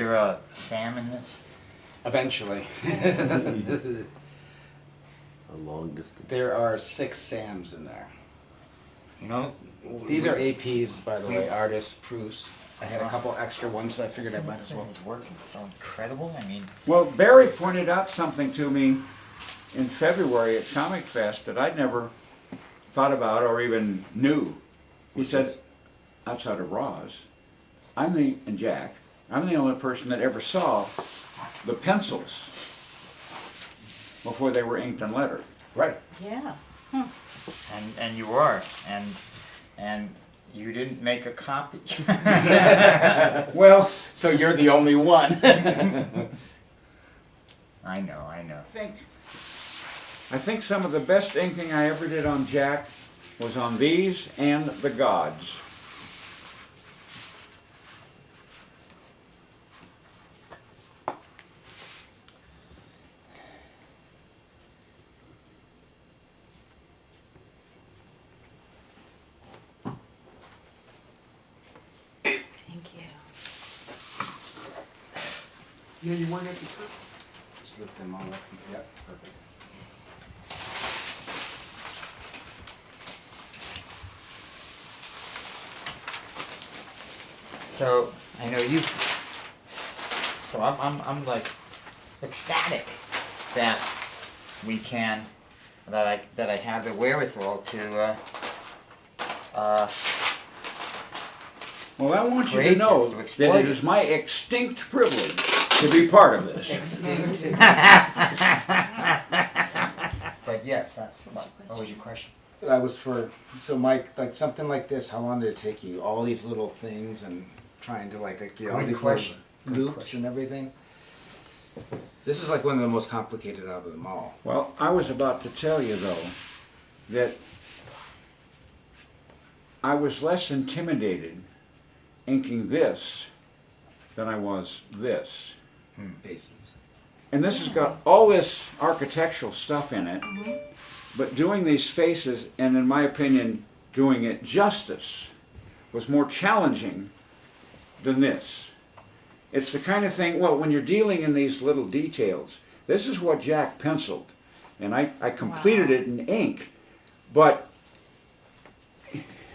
there a Sam in this? Eventually. A long distance. There are 6 Sams in there. You know, These are APs, by the way, artists, proofs. I had a couple extra ones, so I figured I might as well. His work is so incredible. I mean, Well, Barry pointed out something to me in February at Comic Fest that I'd never thought about or even knew. He said, outside of Roz, and Jack, I'm the only person that ever saw the pencils before they were inked and lettered. Right. Yeah. and you are, and you didn't make a copy. Well, So you're the only one. I know. I think some of the best inking I ever did on Jack was on these and the Gods. Thank you. Yeah, you weren't at the church? Just lift them all up. Yep, perfect. So I know you. So I'm like ecstatic that we can, that I have the wherewithal to. Well, I want you to Great, know it's to that exploit it is my extinct privilege to be part of this. But yes, that's what was your question? That was for, so Mike, like something like this, how long did it take you? All these little things and trying to like get all Good these question. little Good loops question. and everything? This is like one of the most complicated out of them all. Well, I was about to tell you, though, that I was less intimidated inking this than I was this. Bases. And this has got all this architectural stuff in it, but doing these faces, and in my opinion, doing it justice, was more challenging than this. It's the kind of thing, well, when you're dealing in these little details, this is what Jack penciled, and I completed it in ink, but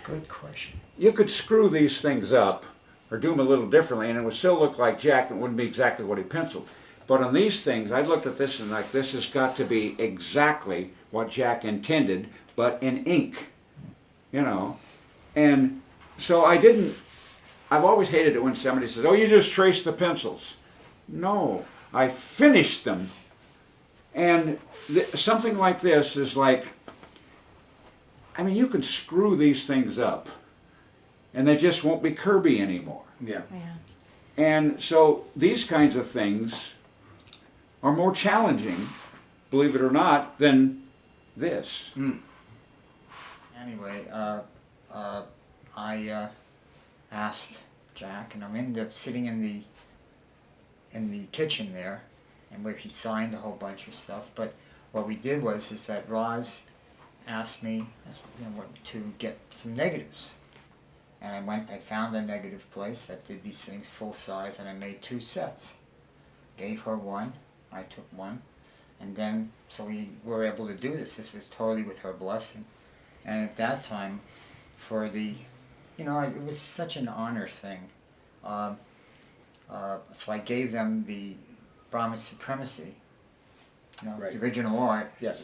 Good question. you could screw these things up or do them a little differently and it would still look like Jack and it wouldn't be exactly what he penciled. But on these things, I looked at this and like, this has got to be exactly what Jack intended, but in ink, you know. And so I've always hated it when somebody says, oh, you just traced the pencils. No, I finished them. And something like this is like, I mean, you can screw these things up and they just won't be Kirby anymore. Yeah. Yeah. And so these kinds of things are more challenging, believe it or not, than this. Anyway, I asked Jack, and I'm ended up sitting in the kitchen there, and where he signed a whole bunch of stuff. But what we did is that Roz asked me, to get some negatives, and I found a negative place that did these things full size, and I made 2 sets. Gave her one, I took one, and then so we were able to do this. This was totally with her blessing, and at that time, for the, it was such an honor thing. So I gave them the Brahma Supremacy, Right. the original art. Yes.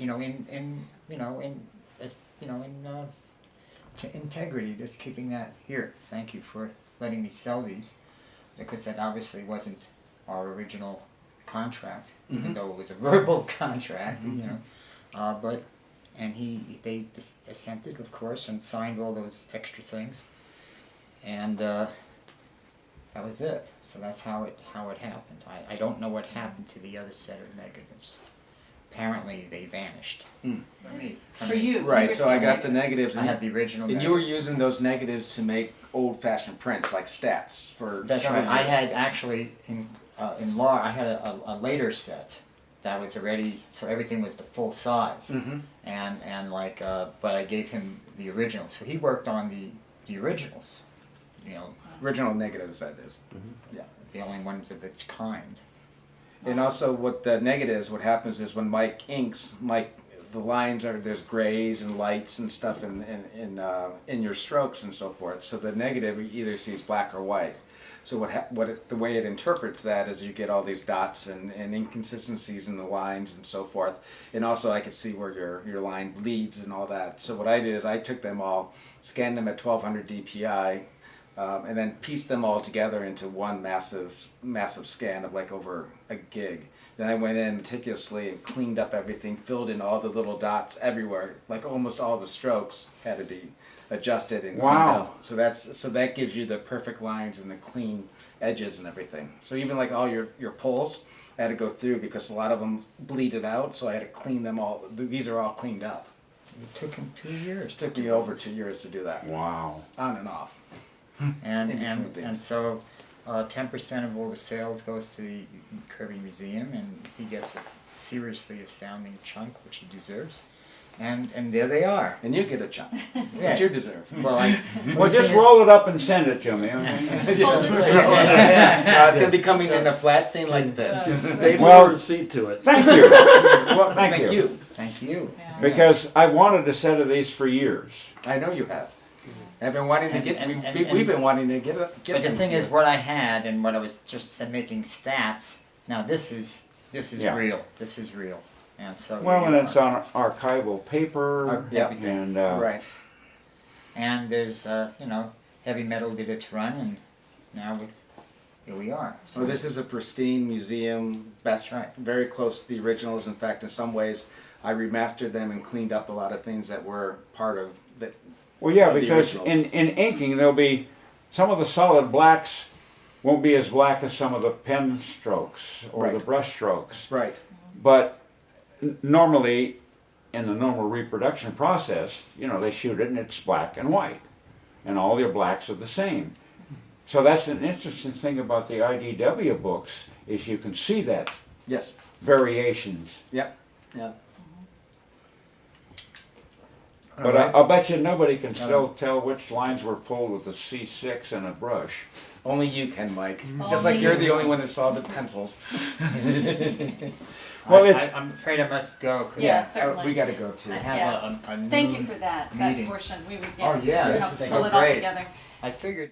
To integrity, just keeping that here. Thank you for letting me sell these, because that obviously wasn't our original contract, even though it was a verbal contract, but they just assented, of course, and signed all those extra things, and that was it. So that's how it happened. I don't know what happened to the other set of negatives. Apparently they vanished. For you. Right, so I got the negatives. I had the original And negatives. you were using those negatives to make old-fashioned prints, like stats for. That's several right. I years. had actually in law. I had a later set that was already, so everything was the full size, and like, but I gave him the original, so he worked on the originals, Original negatives, that is. Yeah, the only ones of its kind. And also, what the negatives, what happens is when Mike inks, the lines are, there's grays and lights and stuff in your strokes and so forth. So the negative either sees black or white. So the way it interprets that is you get all these dots and inconsistencies in the lines and so forth. And also I could see where your line bleeds and all that. So what I did is I took them all, scanned them at 1200 DPI, and then pieced them all together into one massive scan of like over a gig. Then I went in meticulously and cleaned up everything, filled in all the little dots everywhere. Like almost all the strokes had to be adjusted and cleaned up. So that gives you the perfect lines and the clean edges and everything. So even like all your pulls, I had to go through because a lot of them bleeded out. So I had to clean them all. These are all cleaned up. It took him 2 years. It took me over 2 years to do that. Wow. On and off. And so 10% of all the sales goes to the Kirby Museum, and he gets a seriously astounding chunk, which he deserves. And there they are. And you get a chunk, Yeah. which you deserve. Well, Well, just roll it up and send it to me. It's gonna be coming in a flat thing like this. They Well- will receipt to it. Thank you. Well, Thank thank you. you. Thank you. Yeah. Because I've wanted a set of these for years. I know you have. I've been wanting to And- get. and- We've been wanting to get. But the them thing to is, you. what I had and what I was just making stats. Now this is Yeah. real. This is real. And so Well, here and you it's are. on archival paper, Yep. and Right. And there's heavy metal did its run, and now here we are. So this is a pristine museum, best, That's right. very close to the originals. In fact, in some ways, I remastered them and cleaned up a lot of things that were part of that. well, yeah, of the because originals. in inking there'll be some of the solid blacks won't be as black as some of the pen strokes or Right. the brush strokes. Right. But normally, in the normal reproduction process, they shoot it and it's black and white, and all your blacks are the same. So that's an interesting thing about the IDW books is you can see that Yes. variations. Yep. Yeah. But Alright. I'll bet you nobody can still tell which lines were pulled with a C6 and a brush. Only you can, Mike. Only Just like you're you. the only one that saw the pencils. Well, it's- I'm afraid I must go. 'cause Yeah, certainly. We got to go too. I have Yeah. a Thank you noon for that meeting. portion. We would Oh, yeah, just this help is pull so it all great. together. I figured